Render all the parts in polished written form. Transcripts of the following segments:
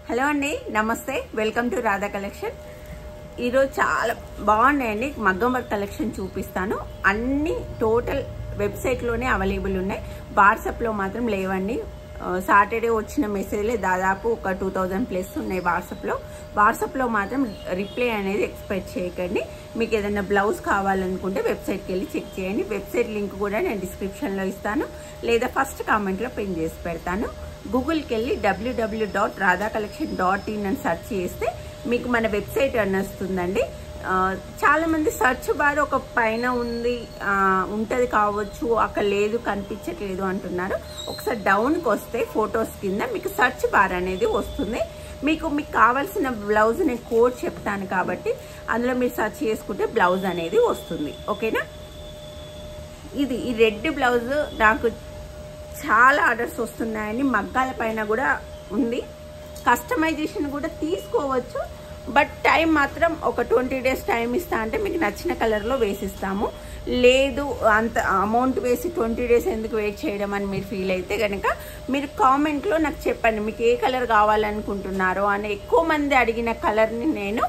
Hello అండి, నమస్తే. Welcome to Radha collection. ఈరోజు చాలా బాగున్నాయండి మగ్గం వర్క్ కలెక్షన్ చూపిస్తాను. అన్ని టోటల్ వెబ్సైట్లోనే అవైలబుల్ ఉన్నాయి, వాట్సాప్లో మాత్రం లేవండి. సాటర్డే వచ్చిన మెసేజ్లే దాదాపు ఒక 2000+ ఉన్నాయి వాట్సాప్లో మాత్రం రిప్లై అనేది ఎక్స్పెక్ట్ చేయకండి. మీకు ఏదైనా బ్లౌజ్ కావాలనుకుంటే వెబ్సైట్కి వెళ్ళి చెక్ చేయండి. వెబ్సైట్ లింక్ కూడా నేను డిస్క్రిప్షన్లో ఇస్తాను, లేదా ఫస్ట్ కామెంట్లో పిన్ చేసి పెడతాను. గూగుల్కి వెళ్ళి www.radhacollection.in అని సెర్చ్ చేస్తే మీకు మన వెబ్సైట్ అని వస్తుందండి. చాలామంది సెర్చ్ బార్ ఒక పైన ఉంటుంది కావచ్చు, అక్కడ లేదు కనిపించట్లేదు అంటున్నారు. ఒకసారి డౌన్కి వస్తే ఫొటోస్ కింద మీకు సెర్చ్ బార్ అనేది వస్తుంది. మీకు కావాల్సిన బ్లౌజ్ నేను కోడ్ చెప్తాను కాబట్టి అందులో మీరు సెర్చ్ చేసుకుంటే బ్లౌజ్ అనేది వస్తుంది. ఓకేనా? ఈ రెడ్ బ్లౌజ్ నాకు చాలా ఆర్డర్స్ వస్తున్నాయండి. మగ్గాల పైన కూడా ఉంది, కస్టమైజేషన్ కూడా తీసుకోవచ్చు. బట్ టైం మాత్రం ఒక 20 days టైం ఇస్తా అంటే మీకు నచ్చిన కలర్లో వేసిస్తాము. లేదు అంత అమౌంట్ వేసి 20 days ఎందుకు వెయిట్ చేయడం అని మీరు ఫీల్ అయితే కనుక మీరు కామెంట్లో నాకు చెప్పండి, మీకు ఏ కలర్ కావాలనుకుంటున్నారో అని. ఎక్కువ మంది అడిగిన కలర్ని నేను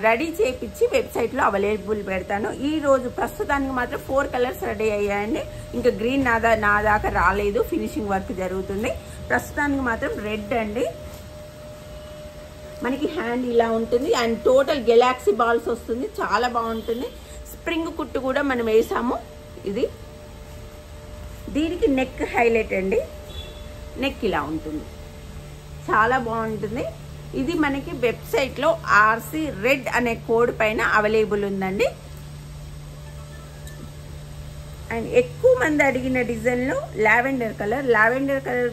రెడీ చేయించి వెబ్సైట్లో అవైలబుల్ పెడతాను. ఈరోజు ప్రస్తుతానికి మాత్రం 4 కలర్స్ రెడీ అయ్యాయండి. ఇంకా గ్రీన్ నా దాకా రాలేదు, ఫినిషింగ్ వర్క్ జరుగుతుంది. ప్రస్తుతానికి మాత్రం రెడ్ అండి. మనకి హ్యాండ్ ఇలా ఉంటుంది అండ్ టోటల్ గెలాక్సీ బాల్స్ వస్తుంది, చాలా బాగుంటుంది. స్ప్రింగ్ కుట్టు కూడా మనం వేసాము. దీనికి నెక్ హైలైట్ అండి. నెక్ ఇలా ఉంటుంది, చాలా బాగుంటుంది. ఇది మనకి వెబ్సైట్లో RC రెడ్ అనే కోడ్ పైన అవైలబుల్ ఉందండి. అండ్ ఎక్కువ మంది అడిగిన డిజైన్లో lavender colour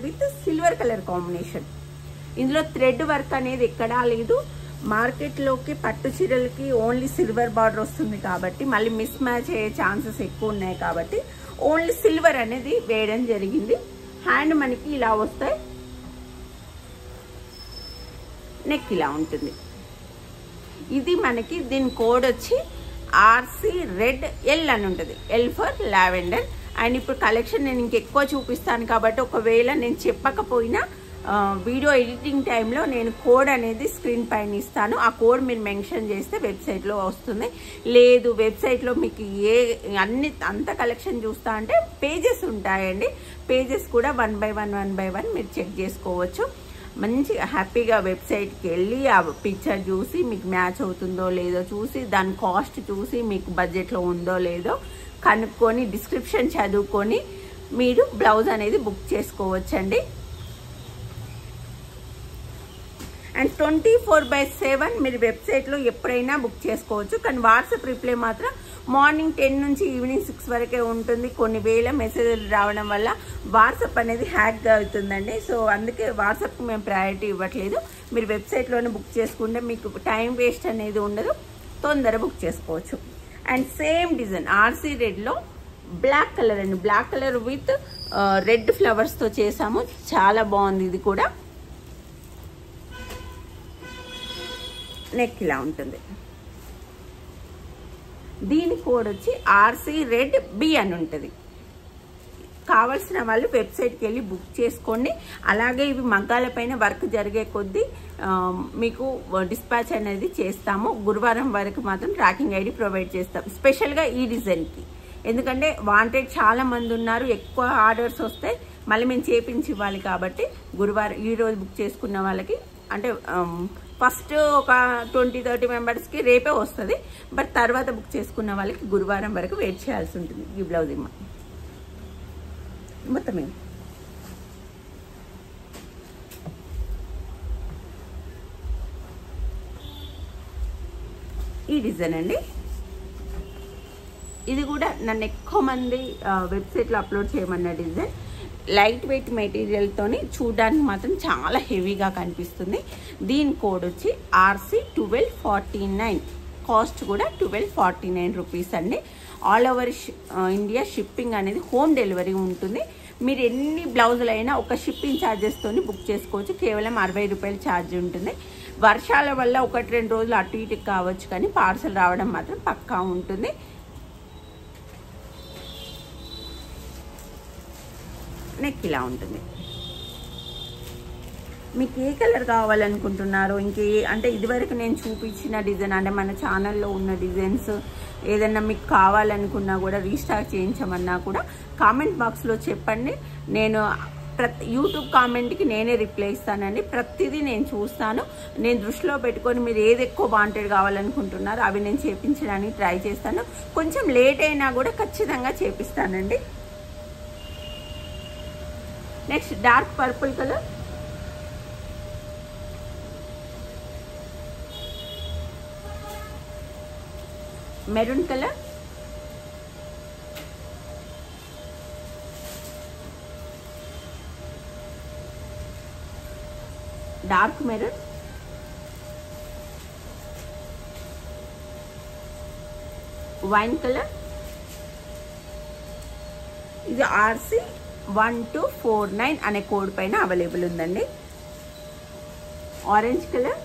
with silver colour combination. ఇందులో థ్రెడ్ వర్క్ అనేది ఎక్కడా లేదు. మార్కెట్లోకి పట్టు చీరలకి ఓన్లీ సిల్వర్ బార్డర్ వస్తుంది కాబట్టి మళ్ళీ మిస్ మ్యాచ్ అయ్యే ఛాన్సెస్ ఎక్కువ ఉన్నాయి కాబట్టి ఓన్లీ సిల్వర్ అనేది వేయడం జరిగింది. హ్యాండ్ మనకి ఇలా వస్తాయి, నెక్ ఇలా ఉంటుంది. ఇది మనకి దీని కోడ్ వచ్చి RC రెడ్ L అని ఉంటుంది, L ఫర్ లావెండర్. అండ్ ఇప్పుడు కలెక్షన్ నేను ఇంకెక్కువ చూపిస్తాను కాబట్టి ఒకవేళ నేను చెప్పకపోయినా వీడియో ఎడిటింగ్ టైంలో నేను కోడ్ అనేది స్క్రీన్ పైన ఇస్తాను. ఆ కోడ్ మీరు మెన్షన్ చేస్తే వెబ్సైట్లో వస్తుంది. లేదు వెబ్సైట్లో మీకు అంత కలెక్షన్ చూస్తా అంటే పేజెస్ ఉంటాయండి. పేజెస్ కూడా 1 by 1 మీరు చెక్ చేసుకోవచ్చు. మంచిగా హ్యాపీగా వెబ్సైట్కి వెళ్ళి ఆ పిక్చర్ చూసి మీకు మ్యాచ్ అవుతుందో లేదో చూసి దాని కాస్ట్ చూసి మీకు బడ్జెట్లో ఉందో లేదో కనుక్కొని డిస్క్రిప్షన్ చదువుకొని మీరు బ్లౌజ్ అనేది బుక్ చేసుకోవచ్చండి. అండ్ 24/7 మీరు వెబ్సైట్లో ఎప్పుడైనా బుక్ చేసుకోవచ్చు. కానీ వాట్సాప్ రిప్లై మాత్రం మార్నింగ్ 10 నుంచి ఈవినింగ్ 6 వరకే ఉంటుంది. కొన్ని వేల మెసేజ్లు రావడం వల్ల వాట్సాప్ అనేది హ్యాక్ అవుతుందండి. సో అందుకే వాట్సాప్కి మేము ప్రయారిటీ ఇవ్వట్లేదు. మీరు వెబ్సైట్లోనే బుక్ చేసుకుంటే మీకు టైం వేస్ట్ అనేది ఉండదు, తొందర బుక్ చేసుకోవచ్చు. అండ్ సేమ్ డిజైన్ RC రెడ్లో బ్లాక్ కలర్ అండి. బ్లాక్ కలర్ విత్ రెడ్ ఫ్లవర్స్తో చేసాము, చాలా బాగుంది. ఇది కూడా నెక్ ఇలా ఉంటుంది. దీని కోడ్ వచ్చి RC రెడ్ B అని ఉంటుంది. కావాల్సిన వాళ్ళు వెబ్సైట్కి వెళ్ళి బుక్ చేసుకోండి. అలాగే ఇవి మగ్గాల పైన వర్క్ జరిగే కొద్దీ మీకు డిస్పాచ్ అనేది చేస్తాము. గురువారం వరకు మాత్రం ట్రాకింగ్ ID ప్రొవైడ్ చేస్తాం, స్పెషల్గా ఈ డిజైన్కి. ఎందుకంటే వాంటెడ్ చాలా మంది ఉన్నారు, ఎక్కువ ఆర్డర్స్ వస్తే మళ్ళీ మేము చేపించి ఇవ్వాలి కాబట్టి గురువారం ఈరోజు బుక్ చేసుకున్న వాళ్ళకి అంటే ఫస్ట్ ఒక 20-30 మెంబర్స్కి రేపే వస్తుంది. బట్ తర్వాత బుక్ చేసుకున్న వాళ్ళకి గురువారం వరకు వెయిట్ చేయాల్సి ఉంటుంది. ఈ బ్లౌజ్ మొత్తం ఈ డిజైన్ అండి. ఇది కూడా నన్ను ఎక్కువ మంది వెబ్సైట్లో అప్లోడ్ చేయమన్న డిజైన్. లైట్ వెయిట్ మెటీరియల్తోని చూడడానికి మాత్రం చాలా హెవీగా కనిపిస్తుంది. దీని కోడ్ వచ్చి RC 1249. కాస్ట్ కూడా 1249 రూపీస్ అండి. ఆల్ ఓవర్ ఇండియా షిప్పింగ్ అనేది హోమ్ డెలివరీ ఉంటుంది. మీరు ఎన్ని బ్లౌజులైనా ఒక షిప్పింగ్ ఛార్జెస్తోని బుక్ చేసుకోవచ్చు. కేవలం 60 రూపాయలు ఛార్జ్ ఉంటుంది. వర్షాల వల్ల 1-2 రోజులు అటు ఇటు కావచ్చు, కానీ పార్సల్ రావడం మాత్రం పక్కా ఉంటుంది. నెక్ ఇలా ఉంటుంది. మీకు ఏ కలర్ కావాలనుకుంటున్నారో, ఇంకే అంటే ఇదివరకు నేను చూపించిన డిజైన్ అంటే మన ఛానల్లో ఉన్న డిజైన్స్ ఏదన్నా మీకు కావాలనుకున్నా కూడా రీస్టాక్ చేయించమన్నా కూడా కామెంట్ బాక్స్లో చెప్పండి. నేను యూట్యూబ్ కామెంట్కి నేనే రిప్లై ఇస్తానండి. ప్రతిదీ నేను చూస్తాను. నేను దృష్టిలో పెట్టుకొని మీరు ఏది ఎక్కువ వాంటెడ్ కావాలనుకుంటున్నారో అవి నేను చేయించడానికి ట్రై చేస్తాను. కొంచెం లేట్ అయినా కూడా ఖచ్చితంగా చేపిస్తానండి. Next dark purple colour, maroon colour, dark maroon, wine colour. ఇది RC1249 అనే కోడ్ పైన అవైలబుల్ ఉందండి. Orange colour,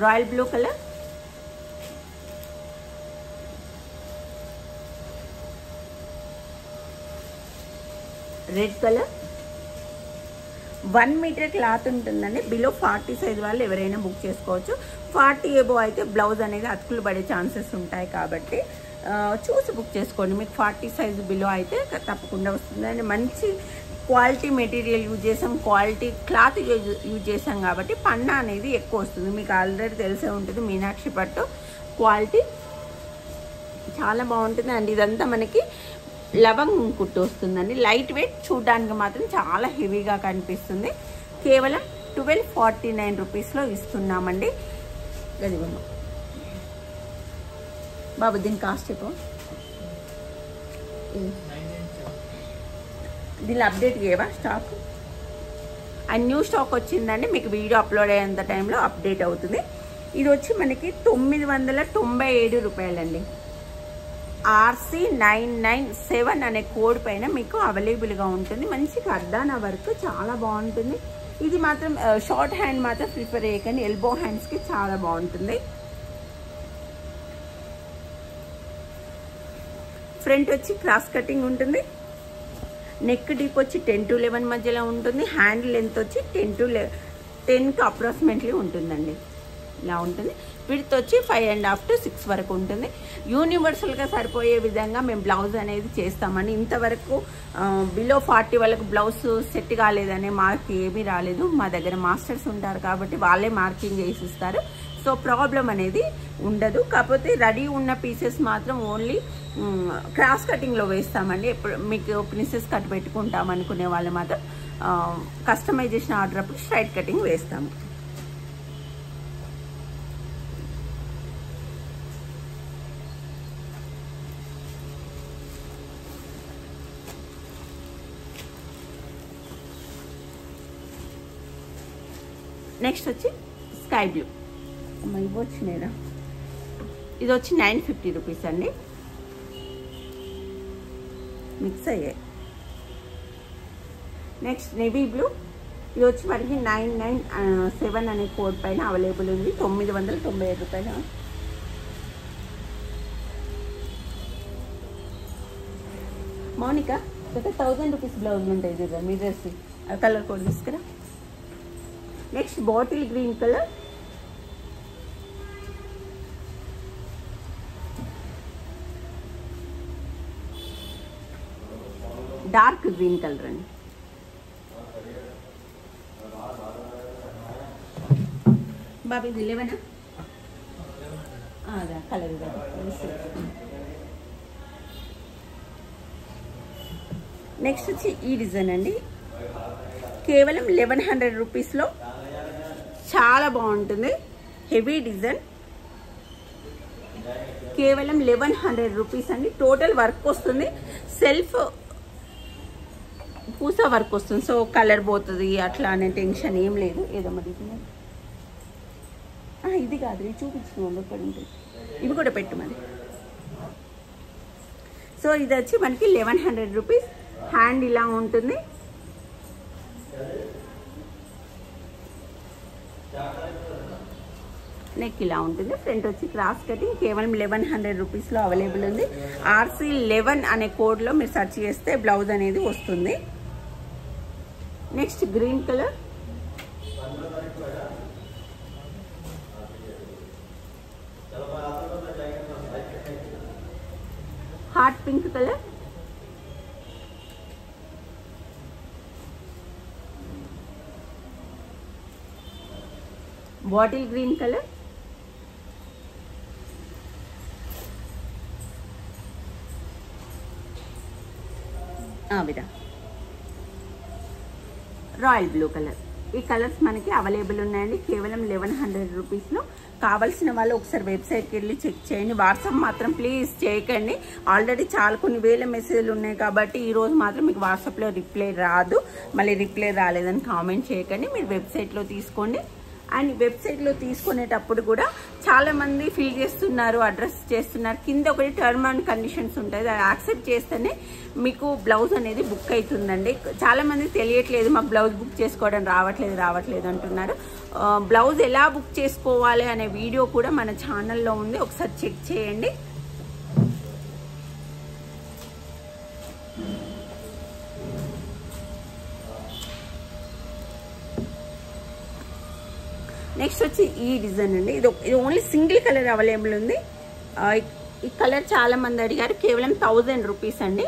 royal blue colour, red colour. 1 metre cloth ఉంటుందండి. బిలో 40 సైజ్ వాళ్ళు ఎవరైనా బుక్ చేసుకోవచ్చు. 40 ఎబో అయితే బ్లౌజ్ అనేది అతుకులు పడే ఛాన్సెస్ ఉంటాయి కాబట్టి చూసి బుక్ చేసుకోండి. మీకు 40 సైజు బిలో అయితే తప్పకుండా వస్తుంది. అండ్ మంచి క్వాలిటీ మెటీరియల్ యూజ్ చేసాం, క్వాలిటీ క్లాత్ యూజ్ చేసాం కాబట్టి పన్నా అనేది ఎక్కువ వస్తుంది. మీకు ఆల్రెడీ తెలిసే ఉంటుంది మీనాక్షి పట్టు క్వాలిటీ చాలా బాగుంటుంది. అండ్ ఇదంతా మనకి లవంగ్ కుట్టు వస్తుందండి. లైట్ వెయిట్, చూడడానికి మాత్రం చాలా హెవీగా కనిపిస్తుంది. కేవలం 1249 రూపీస్లో ఇస్తున్నామండి. గదిగమ్మ బాబు దీని కాస్ట్ ఎక్కువ. దీనిలో అప్డేట్ చేయవా స్టాక్? అండ్ న్యూ స్టాక్ వచ్చిందండి. మీకు వీడియో అప్లోడ్ అయ్యేంత టైంలో అప్డేట్ అవుతుంది. ఇది వచ్చి మనకి 997 రూపాయలండి. RC997 అనే కోడ్ పైన మీకు అవైలబుల్గా ఉంటుంది. మంచి కర్దాన వర్క్ చాలా బాగుంటుంది. ఇది మాత్రం షార్ట్ హ్యాండ్ మాత్రం ప్రిఫర్ చేయకండి, ఎల్బో హ్యాండ్స్కి చాలా బాగుంటుంది. ఫ్రంట్ వచ్చి క్రాస్ కటింగ్ ఉంటుంది. నెక్ డీప్ వచ్చి 10 to 11 మధ్యలో ఉంటుంది. హ్యాండ్ లెంత్ వచ్చి 10 to 10కి అప్రాక్సిమేట్లీ ఉంటుందండి. ఇలా ఉంటుంది. విడ్త్ వచ్చి 5.5 to 6 వరకు ఉంటుంది. యూనివర్సల్గా సరిపోయే విధంగా మేము బ్లౌజ్ అనేది చేస్తామండి. ఇంతవరకు బిలో 40 వాళ్ళకు బ్లౌజ్ సెట్ కాలేదనే మార్క్ ఏమీ రాలేదు. మా దగ్గర మాస్టర్స్ ఉంటారు కాబట్టి వాళ్ళే మార్కింగ్ చేసి ఇస్తారు. సో ప్రాబ్లం అనేది ఉండదు. కాకపోతే రెడీ ఉన్న పీసెస్ మాత్రం ఓన్లీ క్రాస్ కటింగ్లో వేస్తామండి. ఎప్పుడు మీకు ప్రిన్సెస్ కట్ పెట్టుకుంటాం అనుకునే వాళ్ళు మాత్రం కస్టమైజేషన్ ఆర్డర్ అప్పుడు స్ట్రైట్ కటింగ్ వేస్తాము. నెక్స్ట్ వచ్చి స్కై బ్లూ. ఇవి వచ్చినాయిరా. ఇది వచ్చి 950 రూపీస్ అండి. మిక్స్ అయ్యాయి. Next navy blue. ఇది వచ్చి మనకి 997 అనే కోడ్ పైన అవైలబుల్ ఉంది. 997 రూపాయలు. మౌనిక ఒక 1000 రూపీస్ బ్లౌజ్ ఉంటాయి కదా మీ డ్రెస్. ఆ కలర్ కోడ్ తీసుకురా. Next bottle green colour, dark green colour అండి. బాబీ ఇది 11 అదా కలర్. నెక్స్ట్ వచ్చి ఈ డిజైన్ అండి. కేవలం 1100 రూపీస్లో చాలా బాగుంటుంది. Heavy design. కేవలం 1100 రూపీస్ అండి. టోటల్ వర్క్ వస్తుంది. సెల్ఫ్ పూసా వర్క్ వస్తుంది. సో కలర్ పోతుంది అట్లా అనే టెన్షన్ ఏం లేదు. ఏదో మరి ఇది కాదు, ఇది చూపించిన ఇక్కడ ఉంటుంది. ఇవి కూడా పెట్టు మరి. సో ఇది వచ్చి మనకి 1100 రూపీస్. హ్యాండ్ ఇలా ఉంటుంది. నెక్ ఇలా ఉంటుంది. ఫ్రంట్ వచ్చి క్రాస్ కటింగ్, కేవలం 1100 రూపీస్లో అవైలబుల్ ఉంది. RC11 అనే కోడ్లో మీరు సెర్చ్ చేస్తే బ్లౌజ్ అనేది వస్తుంది. Next green colour, hot pink colour, bottle green colour, royal blue colour. ఈ కలర్స్ మనకి అవైలబుల్ ఉన్నాయండి. కేవలం 1100 రూపీస్లో. కావాల్సిన వాళ్ళు ఒకసారి వెబ్సైట్కి వెళ్ళి చెక్ చేయండి. వాట్సాప్ మాత్రం ప్లీజ్ చేయకండి. ఆల్రెడీ చాలా కొన్ని వేల మెసేజ్లు ఉన్నాయి కాబట్టి ఈరోజు మాత్రం మీకు వాట్సాప్లో రిప్లై రాదు. మళ్ళీ రిప్లై రాలేదని కామెంట్ చేయకండి. మీరు వెబ్సైట్లో తీసుకోండి. అండ్ వెబ్సైట్లో తీసుకునేటప్పుడు కూడా చాలా మంది ఫిల్ చేస్తున్నారు, అడ్రస్ చేస్తున్నారు. కింద ఒకటి టర్మ్ అండ్ కండిషన్స్ ఉంటాయి, అది యాక్సెప్ట్ చేస్తేనే మీకు బ్లౌజ్ అనేది బుక్ అవుతుందండి. చాలా మంది తెలియట్లేదు, మాకు బ్లౌజ్ బుక్ చేసుకోవడం రావట్లేదు అంటున్నారు. బ్లౌజ్ ఎలా బుక్ చేసుకోవాలి అనే వీడియో కూడా మన ఛానల్లో ఉంది, ఒకసారి చెక్ చేయండి. నెక్స్ట్ వచ్చి ఈ డిజైన్ అండి. ఇది ఓన్లీ సింగిల్ కలర్ అవైలబుల్ ఉంది. ఈ కలర్ చాలా మంది అడిగారు. కేవలం 1000 రూపీస్ అండి.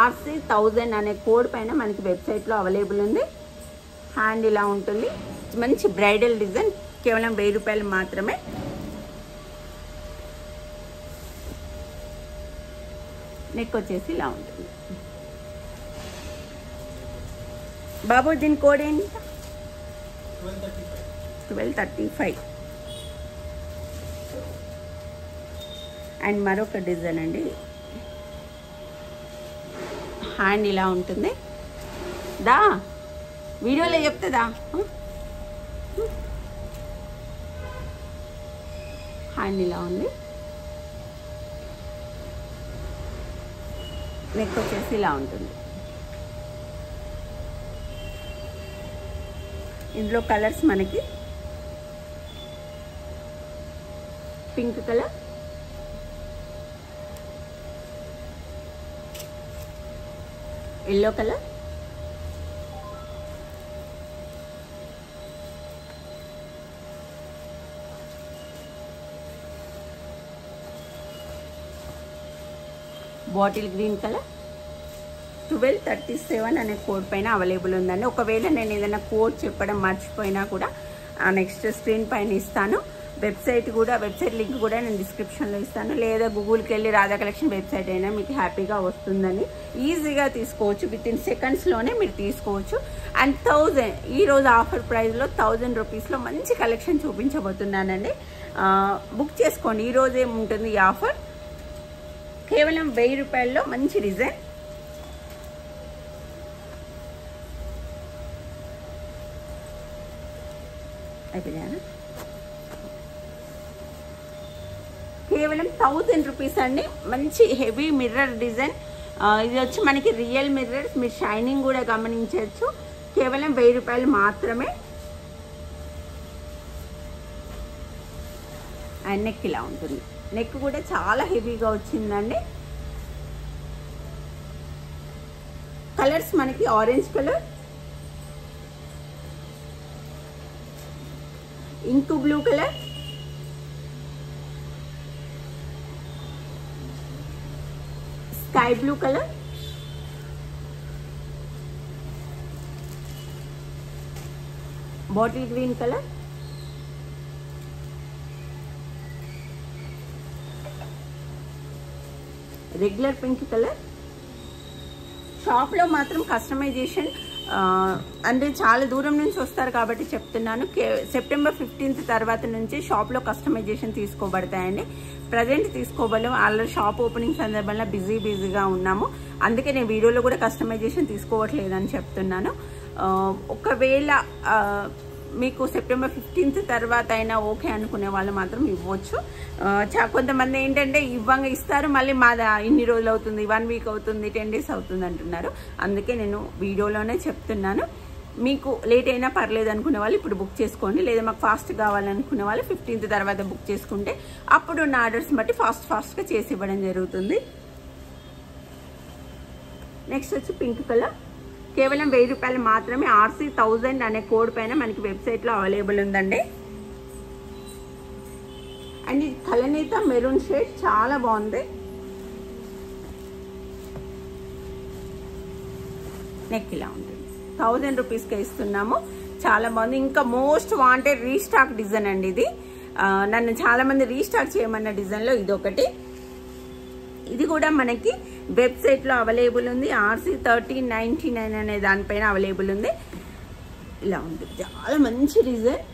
RC1000 అనే కోడ్ పైన మనకి వెబ్సైట్లో అవైలబుల్ ఉంది. హ్యాండ్ ఇలా ఉంటుంది. మంచి బ్రైడల్ డిజైన్. కేవలం 1000 రూపాయలు మాత్రమే. నెక్ వచ్చేసి ఇలా ఉంటుంది. బాబు దీని కోడ్ ఏంటి? 1235. అండ్ మరొక డిజైన్ అండి. హ్యాండ్ ఇలా ఉంటుంది. వీడియోలో చెప్తుందా? హ్యాండ్ ఇలా ఉంది. నెక్ వచ్చేసి ఇలా ఉంటుంది. ఇందులో కలర్స్ మనకి pink colour, yellow colour, bottle green colour. 1237 అనే కోడ్ పైన అవైలబుల్ ఉందండి. ఒకవేళ నేను ఏదైనా కోడ్ చెప్పడం మర్చిపోయినా కూడా నెక్స్ట్ స్క్రీన్ పైన ఇస్తాను. వెబ్సైట్ లింక్ కూడా నేను డిస్క్రిప్షన్లో ఇస్తాను. లేదా గూగుల్కి వెళ్ళి రాధా కలెక్షన్ వెబ్సైట్ అయినా మీకు హ్యాపీగా వస్తుందని ఈజీగా తీసుకోవచ్చు. వితిన్ సెకండ్స్లోనే మీరు తీసుకోవచ్చు. అండ్ 1000 ఈరోజు ఆఫర్ ప్రైస్లో 1000 రూపీస్లో మంచి కలెక్షన్ చూపించబోతున్నానండి. బుక్ చేసుకోండి. ఈరోజు ఏముంటుంది ఈ ఆఫర్? కేవలం 1000 రూపాయల్లో మంచి డిజైన్. అయిపోయానా? కేవలం 1000 రూపీస్ అండి. మంచి హెవీ మిర్రర్ డిజైన్. ఇది వచ్చి మనకి రియల్ మిర్రర్స్. మీరు షైనింగ్ కూడా గమనించవచ్చు. కేవలం 1000 రూపాయలు మాత్రమే. అండ్ నెక్ ఇలా ఉంటుంది. నెక్ కూడా చాలా హెవీగా వచ్చిందండి. కలర్స్ మనకి orange colour, ink blue colour, sky blue colour, bottle green colour, regular pink colour. షాప్లో మాత్రం కస్టమైజేషన్ అంటే చాలా దూరం నుంచి వస్తారు కాబట్టి చెప్తున్నాను. సెప్టెంబర్ 15th తర్వాత నుంచి షాప్లో కస్టమైజేషన్ తీసుకోబడతాయండి. ప్రజెంట్ తీసుకోబడలేము. ఆల్రెడీ షాప్ ఓపెనింగ్ సందర్భంలో బిజీగా ఉన్నాము. అందుకే నేను వీడియోలో కూడా కస్టమైజేషన్ తీసుకోవట్లేదని చెప్తున్నాను. ఒకవేళ మీకు సెప్టెంబర్ 15th తర్వాత అయినా ఓకే అనుకునే వాళ్ళు మాత్రం ఇవ్వచ్చు. కొంతమంది ఏంటంటే ఇస్తారు, మళ్ళీ మాది ఇన్ని రోజులు అవుతుంది, 1 వీక్ అవుతుంది, 10 days అవుతుంది అంటున్నారు. అందుకే నేను వీడియోలోనే చెప్తున్నాను. మీకు లేట్ అయినా పర్లేదు అనుకునే వాళ్ళు ఇప్పుడు బుక్ చేసుకోండి, లేదా మాకు ఫాస్ట్ కావాలనుకునే వాళ్ళు 15th తర్వాత బుక్ చేసుకుంటే అప్పుడు ఉన్న ఆర్డర్స్ బట్టి ఫాస్ట్గా చేసి ఇవ్వడం జరుగుతుంది. నెక్స్ట్ వచ్చి పింక్ కలర్, కేవలం 1000 రూపాయలు మాత్రమే. RC1000 అనే కోడ్ పైన మనకి వెబ్సైట్లో అవైలబుల్ ఉందండి. అండ్ ఇది కలనేత మెరూన్ షేడ్, చాలా బాగుంది. నెక్ ఇలా ఉంటుంది, 1000 రూపీస్కి ఇస్తున్నాము. చాలా బాగుంది. ఇంకా మోస్ట్ వాంటెడ్ రీస్టాక్ డిజైన్ అండి ఇది. నన్ను చాలా మంది రీస్టాక్ చేయమన్న డిజైన్లో ఇది ఒకటి. ఇది కూడా మనకి వెబ్సైట్లో అవైలబుల్ ఉంది. RC1399 అనే దానిపైన అవైలబుల్ ఉంది. ఇలా ఉంటుంది, చాలా మంచి డిజైన్.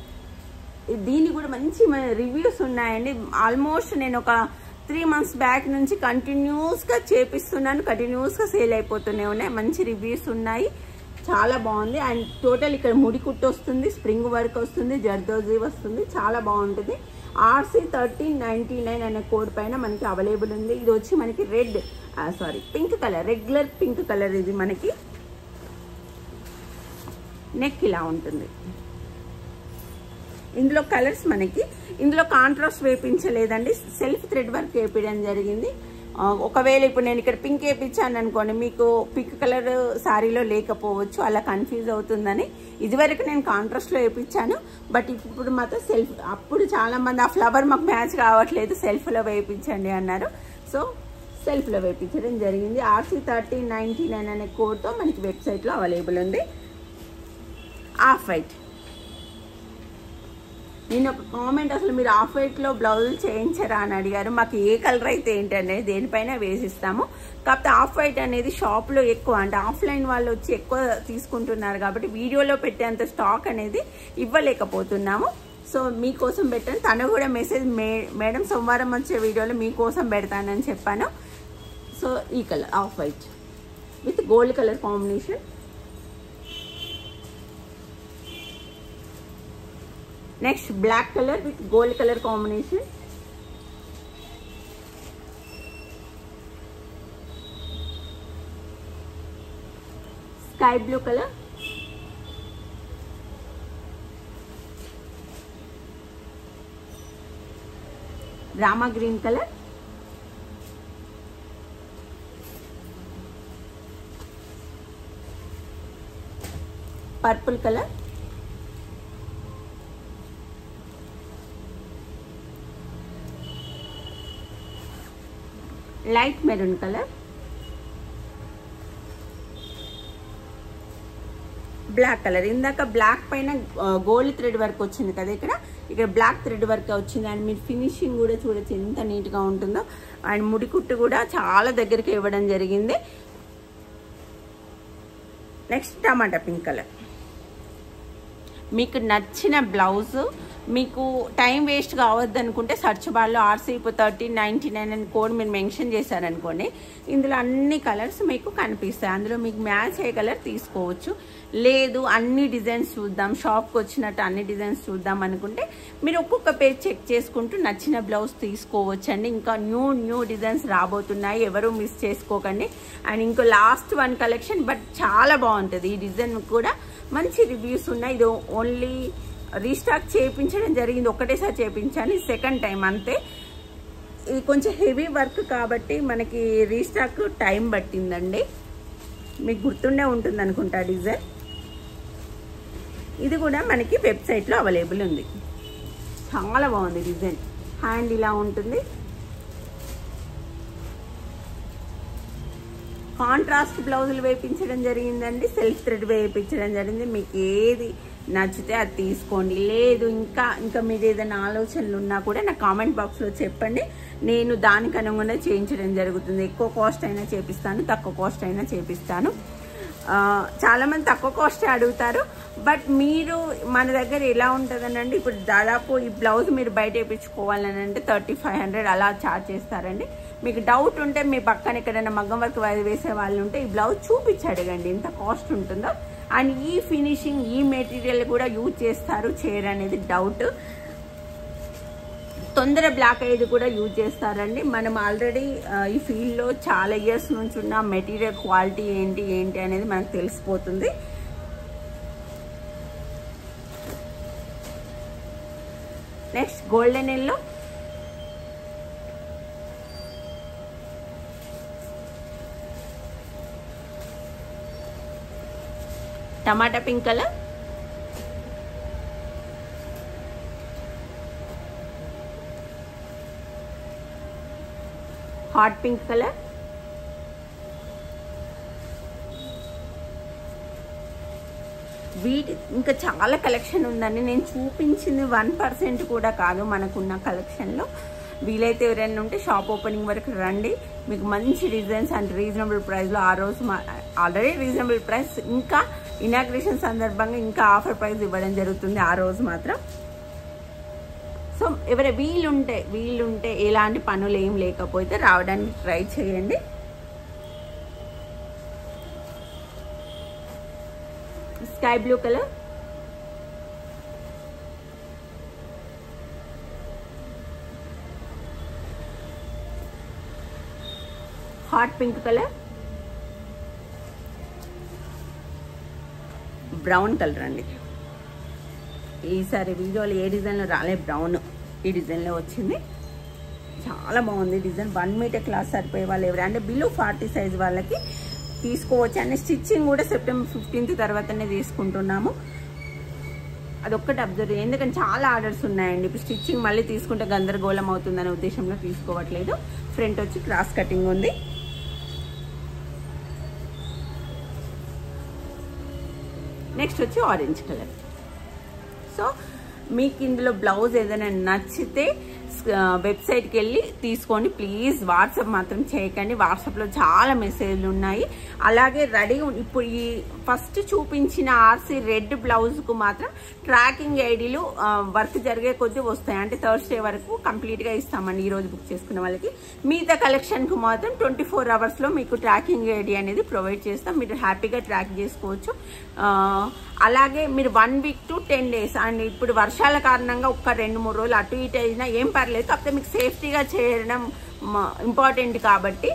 దీన్ని కూడా మంచి రివ్యూస్ ఉన్నాయండి. ఆల్మోస్ట్ నేను ఒక 3 months బ్యాక్ నుంచి కంటిన్యూస్గా చేపిస్తున్నాను, కంటిన్యూస్గా సేల్ అయిపోతూనే ఉన్నాయి. మంచి రివ్యూస్ ఉన్నాయి, చాలా బాగుంది. అండ్ టోటల్ ఇక్కడ ముడి కుట్టు వస్తుంది, స్ప్రింగ్ వర్క్ వస్తుంది, జర్దోజీ వస్తుంది, చాలా బాగుంటుంది. RC1399 అనే కోడ్ పైన మనకి అవైలబుల్ ఉంది. ఇది వచ్చి మనకి pink colour, regular pink colour. ఇది మనకి నెక్ ఇలా ఉంటుంది. ఇందులో కలర్స్ మనకి ఇందులో కాంట్రాస్ట్ వేయించలేదండి, సెల్ఫ్ థ్రెడ్ వర్క్ వేపించడం జరిగింది. ఒకవేళ ఇప్పుడు నేను ఇక్కడ పింక్ వేయించాను అనుకోండి, మీకు పింక్ కలర్ శారీలో లేకపోవచ్చు, అలా కన్ఫ్యూజ్ అవుతుందని ఇదివరకు నేను కాంట్రాస్ట్లో వేయించాను. బట్ ఇప్పుడు మాత్రం సెల్ఫ్, అప్పుడు చాలా మంది ఆ ఫ్లవర్ మాకు మ్యాచ్ కావట్లేదు, సెల్ఫ్లో వేయించండి అన్నారు. సో సెల్ఫ్లో వేయించడం జరిగింది. RC1399 అనే కోడ్తో మనకి వెబ్సైట్లో అవైలబుల్ ఉంది. ఆఫ్ వైట్, నేను ఒక కామెంట్, అసలు మీరు ఆఫ్ వైట్లో బ్లౌజులు చేయించరా అని అడిగారు. మాకు ఏ కలర్ అయితే ఏంటనేది దేనిపైన వేసిస్తాము. కాకపోతే ఆఫ్ వైట్ అనేది షాప్లో ఎక్కువ, అంటే ఆఫ్లైన్ వాళ్ళు వచ్చి ఎక్కువ తీసుకుంటున్నారు కాబట్టి వీడియోలో పెట్టేంత స్టాక్ అనేది ఇవ్వలేకపోతున్నాము. సో మీకోసం పెట్టాను. తను కూడా మెసేజ్, మేడం సోమవారం వచ్చే వీడియోలో మీకోసం పెడతానని చెప్పాను. సో ఈ colour of white with gold colour combination. Next black colour with gold colour combination. Sky blue colour, Rama green colour, purple colour, light maroon colour, black colour. ఇందాక బ్లాక్ పైన గోల్డ్ థ్రెడ్ వర్క్ వచ్చింది కదా, ఇక్కడ black thread work వచ్చింది. And మీరు finishing కూడా చూడొచ్చు ఎంత నీట్గా ఉంటుందో. అండ్ ముడికుట్టు కూడా చాలా దగ్గరికి ఇవ్వడం జరిగింది. నెక్స్ట్ టమాటా పింక్ కలర్. మీకు నచ్చిన బ్లౌజు, మీకు టైం వేస్ట్ కావద్దు అనుకుంటే సర్చ్ బార్లో RC1399 అని కోడ్ మీరు మెన్షన్ చేశారనుకోండి, ఇందులో అన్ని కలర్స్ మీకు కనిపిస్తాయి. అందులో మీకు మ్యాచ్ అయ్యే కలర్ తీసుకోవచ్చు. లేదు అన్ని డిజైన్స్ చూద్దాం, షాప్కి వచ్చినట్టు అన్ని డిజైన్స్ చూద్దాం అనుకుంటే మీరు ఒక్కొక్క పేజ్ చెక్ చేసుకుంటూ నచ్చిన బ్లౌజ్ తీసుకోవచ్చు అండి. ఇంకా న్యూ డిజైన్స్ రాబోతున్నాయి, ఎవరు మిస్ చేసుకోకండి. అండ్ ఇంకో లాస్ట్ 1 కలెక్షన్, బట్ చాలా బాగుంటుంది. ఈ డిజైన్ కూడా మంచి రివ్యూస్ ఉన్నాయి. ఇది ఓన్లీ రీస్టాక్ చేయించడం జరిగింది, ఒకటేసారి చేయించాను, సెకండ్ టైం అంతే. ఇది కొంచెం హెవీ వర్క్ కాబట్టి మనకి రీస్టాక్ టైం పట్టిందండి. మీకు గుర్తుండే ఉంటుంది అనుకుంటా డిజైన్. ఇది కూడా మనకి వెబ్సైట్లో అవైలబుల్ ఉంది. చాలా బాగుంది డిజైన్. హ్యాండ్ ఇలా ఉంటుంది. కాంట్రాస్ట్ బ్లౌజులు వేయించడం జరిగిందండి, సెల్ఫ్ థ్రెడ్ వేయించడం జరిగింది. మీకు ఏది నచ్చితే అది తీసుకోండి. లేదు ఇంకా మీరు ఏదైనా ఆలోచనలు ఉన్నా కూడా నా కామెంట్ బాక్స్లో చెప్పండి, నేను దానికి అనుగుణంగా చేయించడం జరుగుతుంది. ఎక్కువ కాస్ట్ అయినా చేపిస్తాను, తక్కువ కాస్ట్ అయినా చేపిస్తాను. చాలామంది తక్కువ కాస్టే అడుగుతారు. బట్ మీరు మన దగ్గర ఎలా ఉంటుందనండి, ఇప్పుడు దాదాపు ఈ బ్లౌజ్ మీరు బయట వేయించుకోవాలని అంటే 3500 అలా ఛార్జ్ చేస్తారండి. మీకు డౌట్ ఉంటే మీ పక్కన ఎక్కడైనా మగ్గం వర్క్ వేసే వాళ్ళు ఉంటే ఈ బ్లౌజ్ చూపించి అడగండి ఎంత కాస్ట్ ఉంటుందో. అండ్ ఈ ఫినిషింగ్, ఈ మెటీరియల్ కూడా యూజ్ చేస్తారు చేయరు అనేది డౌట్. తొందర బ్లాక్ అయ్యేది కూడా యూజ్ చేస్తారండి. మనం ఆల్రెడీ ఈ ఫీల్డ్లో చాలా ఇయర్స్ నుంచి ఉన్న మెటీరియల్ క్వాలిటీ ఏంటి అనేది మనకు తెలిసిపోతుంది. నెక్స్ట్ గోల్డెన్ ఎల్లో, టమాటా pink colour, hot pink colour, వీటి ఇంకా చాలా కలెక్షన్ ఉందండి. నేను చూపించింది 1% కూడా కాదు మనకున్న కలెక్షన్లో. వీలైతే ఎవరైనా ఉంటే షాప్ ఓపెనింగ్ వరకు రండి, మీకు మంచి డిజైన్స్ అండ్ రీజనబుల్ ప్రైస్లో. ఆ రోజు ఆల్రెడీ రీజనబుల్ ప్రైస్, ఇంకా ఇనాగ్రేషన్ సందర్భంగా ఇంకా ఆఫర్ ప్రైస్ ఇవ్వడం జరుగుతుంది ఆ రోజు మాత్రం. సో ఎవరైనా వీలుంటే ఎలాంటి పనులు ఏం లేకపోతే రావడానికి ట్రై చేయండి. Sky blue colour, hot pink colour, brown colour అండి. ఈసారి వీడియోలో ఏ డిజైన్లో రాలే, బ్రౌన్ ఈ డిజైన్లో వచ్చింది. చాలా బాగుంది డిజైన్. 1 మీటర్ క్లాస్ సరిపోయే వాళ్ళు ఎవరు అంటే బిలో 40 సైజ్ వాళ్ళకి తీసుకోవచ్చు. అండ్ స్టిచ్చింగ్ కూడా సెప్టెంబర్ 15 తర్వాతనే తీసుకుంటున్నాము. అదొక్కటి అబ్జర్వ్, ఎందుకంటే చాలా ఆర్డర్స్ ఉన్నాయండి. ఇప్పుడు స్టిచ్చింగ్ మళ్ళీ తీసుకుంటే గందరగోళం అవుతుందనే ఉద్దేశంలో తీసుకోవట్లేదు. ఫ్రంట్ వచ్చి క్రాస్ కటింగ్ ఉంది. నెక్స్ట్ వచ్చి ఆరెంజ్ కలర్. సో మీకు ఇందులో బ్లౌజ్ ఏదైనా నచ్చితే వెబ్సైట్కి వెళ్ళి తీసుకోండి ప్లీజ్. వాట్సాప్ మాత్రం చేయకండి, వాట్సాప్లో చాలా మెసేజ్లు ఉన్నాయి. అలాగే రెడీ ఇప్పుడు ఈ ఫస్ట్ చూపించిన ఆర్సీ రెడ్ బ్లౌజ్కు మాత్రం ట్రాకింగ్ ఐడీలు వర్క్ జరిగే కొద్దీ వస్తాయి. అంటే థర్స్డే వరకు కంప్లీట్గా ఇస్తామండి ఈరోజు బుక్ చేసుకున్న వాళ్ళకి. మిగతా కలెక్షన్కు మాత్రం 24 అవర్స్లో మీకు ట్రాకింగ్ ఐడి అనేది ప్రొవైడ్ చేస్తాం, మీరు హ్యాపీగా ట్రాక్ చేసుకోవచ్చు. అలాగే మీరు 1 వీక్ to 10 days అండ్ ఇప్పుడు వర్షాల కారణంగా ఒక్క 2-3 రోజులు అటు ఇటు అయినా ఏం పర్లేదు, కాకపోతే మీకు సేఫ్టీగా చేయడం ఇంపార్టెంట్ కాబట్టి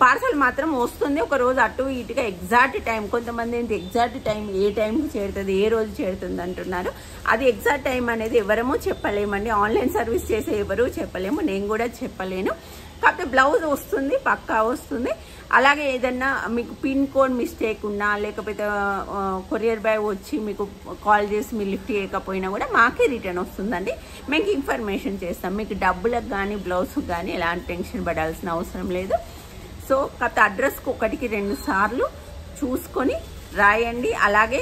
పార్సల్ మాత్రం వస్తుంది. ఒక రోజు అటు ఇటుగా ఎగ్జాక్ట్ టైం, కొంతమంది ఏంటి ఎగ్జాక్ట్ టైం ఏ టైంకి చేరుతుంది, ఏ రోజు చేరుతుంది అంటున్నారు. అది ఎగ్జాక్ట్ టైం అనేది ఎవరమో చెప్పలేమండి. ఆన్లైన్ సర్వీస్ చేసే ఎవరు చెప్పలేము, నేను కూడా చెప్పలేను. కాకపోతే బ్లౌజ్ వస్తుంది, పక్కా వస్తుంది. అలాగే ఏదన్నా మీకు పిన్ కోడ్ మిస్టేక్ ఉన్నా లేకపోతే కొరియర్ బాయ్ వచ్చి మీకు కాల్ చేసి మీరు లిఫ్ట్ చేయకపోయినా కూడా మాకే రిటర్న్ వస్తుందండి. మీకు ఇన్ఫర్మేషన్ చేస్తాం. మీకు డబ్బులకు కానీ బ్లౌజ్కి కానీ ఎలాంటి టెన్షన్ పడాల్సిన అవసరం లేదు. సో కాకపోతే అడ్రస్కి 1కి 2 సార్లు చూసుకొని రాయండి. అలాగే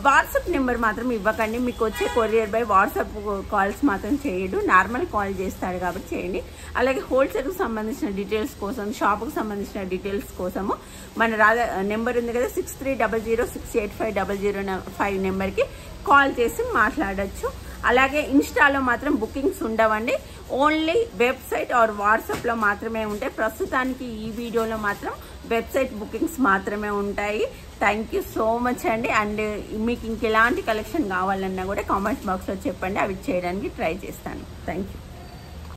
వాట్సాప్ నెంబర్ మాత్రం ఇవ్వకండి. మీకు వచ్చే కొరియర్ బై వాట్సాప్ కాల్స్ మాత్రం చేయడు, నార్మల్ కాల్ చేస్తాడు కాబట్టి చేయండి. అలాగే హోల్సేల్కి సంబంధించిన డీటెయిల్స్ కోసం, షాప్కి సంబంధించిన డీటెయిల్స్ కోసము మన నెంబర్ ఉంది కదా 6300685005 నెంబర్కి కాల్ చేసి మాట్లాడచ్చు. అలాగే ఇన్స్టాలో మాత్రం బుకింగ్స్ ఉండవండి, ఓన్లీ వెబ్సైట్ ఆర్ వాట్సాప్లో మాత్రమే ఉంటాయి. ప్రస్తుతానికి ఈ వీడియోలో మాత్రం వెబ్సైట్ బుకింగ్స్ మాత్రమే ఉంటాయి. థ్యాంక్ యూ సో మచ్ అండి. అండ్ మీకు ఇంకెలాంటి కలెక్షన్ కావాలన్నా కూడా కామెంట్ బాక్స్లో చెప్పండి, అవి చేయడానికి ట్రై చేస్తాను. Thank you.